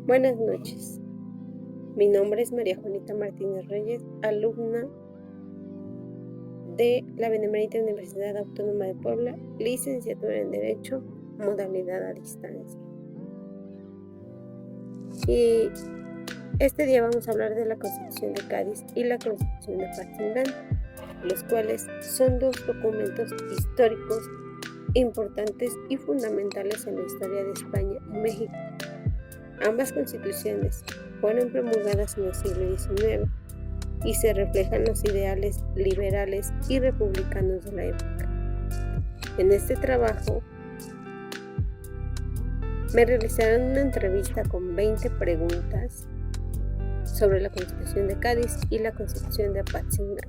Buenas noches. Mi nombre es María Juanita Martínez Reyes, alumna de la Benemérita Universidad Autónoma de Puebla, licenciatura en Derecho, modalidad a distancia. Y este día vamos a hablar de la Constitución de Cádiz y la Constitución de Apatzingán, los cuales son dos documentos históricos importantes y fundamentales en la historia de España y México. Ambas constituciones fueron promulgadas en el siglo XIX y se reflejan los ideales liberales y republicanos de la época. En este trabajo me realizaron una entrevista con 20 preguntas sobre la Constitución de Cádiz y la Constitución de Apatzingán.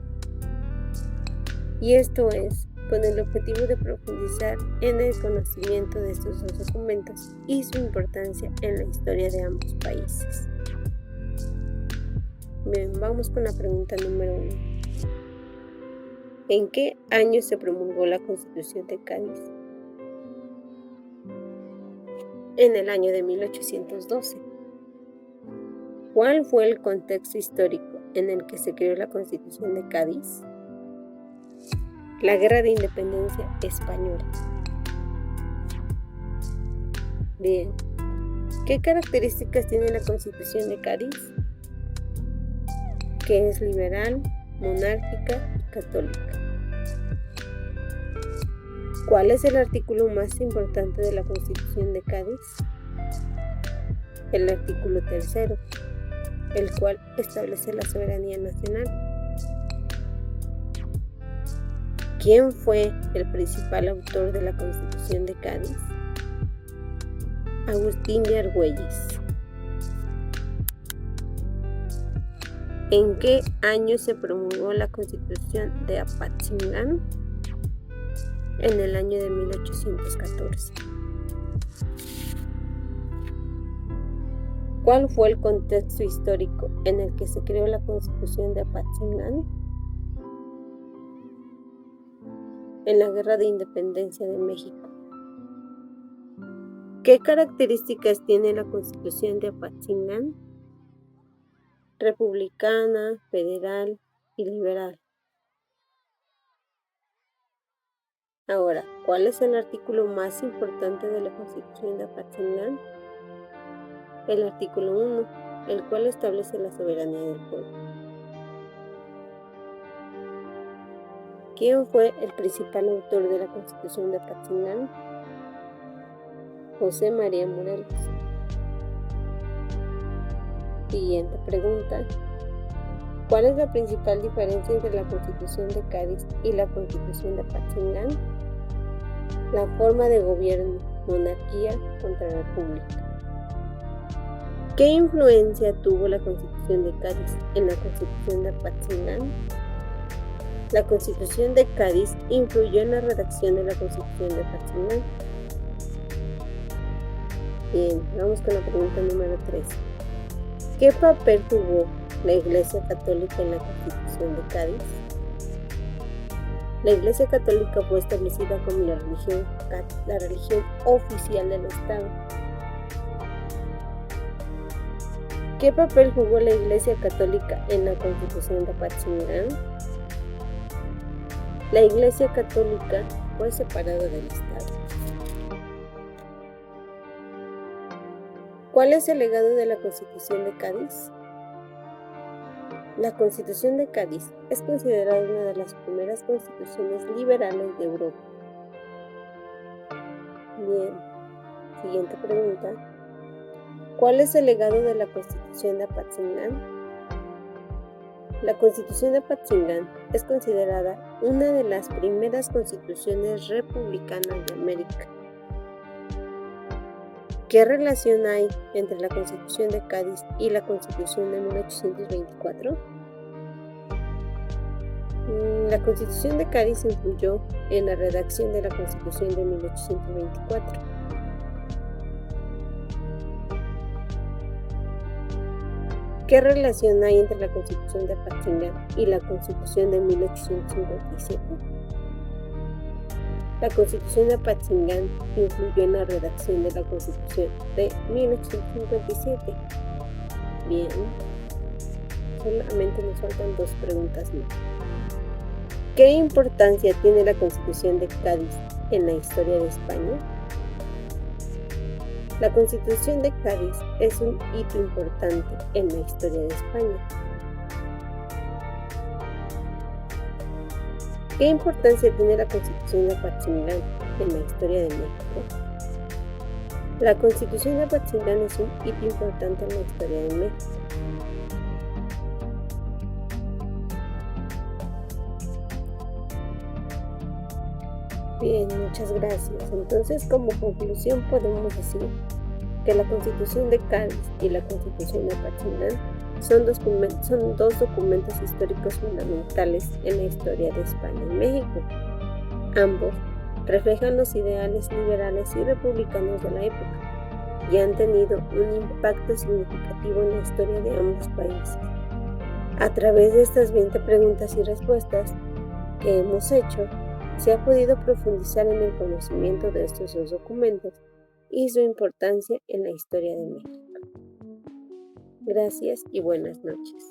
Y esto es con el objetivo de profundizar en el conocimiento de estos dos documentos y su importancia en la historia de ambos países. Bien, vamos con la pregunta número 1. ¿En qué año se promulgó la Constitución de Cádiz? En el año de 1812. ¿Cuál fue el contexto histórico en el que se creó la Constitución de Cádiz? La Guerra de Independencia Española. Bien, ¿qué características tiene la Constitución de Cádiz? Que es liberal, monárquica y católica. ¿Cuál es el artículo más importante de la Constitución de Cádiz? El artículo 3, el cual establece la soberanía nacional. ¿Quién fue el principal autor de la Constitución de Cádiz? Agustín de Argüelles. ¿En qué año se promulgó la Constitución de Apatzingán? En el año de 1814. ¿Cuál fue el contexto histórico en el que se creó la Constitución de Apatzingán? En la Guerra de Independencia de México. ¿Qué características tiene la Constitución de Apatzingán? Republicana, federal y liberal. Ahora, ¿cuál es el artículo más importante de la Constitución de Apatzingán? El artículo 1, el cual establece la soberanía del pueblo. ¿Quién fue el principal autor de la Constitución de Apatzingán? José María Morelos. Siguiente pregunta. ¿Cuál es la principal diferencia entre la Constitución de Cádiz y la Constitución de Apatzingán? La forma de gobierno, monarquía contra república. ¿Qué influencia tuvo la Constitución de Cádiz en la Constitución de Apatzingán? La Constitución de Cádiz influyó en la redacción de la Constitución de Apatzingán. Bien, vamos con la pregunta número 3. ¿Qué papel jugó la Iglesia Católica en la Constitución de Cádiz? La Iglesia Católica fue establecida como la religión oficial del Estado. ¿Qué papel jugó la Iglesia Católica en la Constitución de Apatzingán? La Iglesia Católica fue separada del Estado. ¿Cuál es el legado de la Constitución de Cádiz? La Constitución de Cádiz es considerada una de las primeras constituciones liberales de Europa. Bien, siguiente pregunta. ¿Cuál es el legado de la Constitución de Apatzingán? La Constitución de Apatzingán es considerada una de las primeras constituciones republicanas de América. ¿Qué relación hay entre la Constitución de Cádiz y la Constitución de 1824? La Constitución de Cádiz influyó en la redacción de la Constitución de 1824. ¿Qué relación hay entre la Constitución de Apatzingán y la Constitución de 1857? La Constitución de Apatzingán influyó en la redacción de la Constitución de 1857. Bien, solamente nos faltan 2 preguntas más. ¿Qué importancia tiene la Constitución de Cádiz en la historia de España? La Constitución de Cádiz es un hito importante en la historia de España. ¿Qué importancia tiene la Constitución de Apatzingán en la historia de México? La Constitución de Apatzingán es un hito importante en la historia de México. Bien, muchas gracias. Entonces, como conclusión podemos decir que la Constitución de Cádiz y la Constitución de Apatzingán son dos documentos históricos fundamentales en la historia de España y México. Ambos reflejan los ideales liberales y republicanos de la época y han tenido un impacto significativo en la historia de ambos países. A través de estas 20 preguntas y respuestas que hemos hecho, se ha podido profundizar en el conocimiento de estos dos documentos y su importancia en la historia de México. Gracias y buenas noches.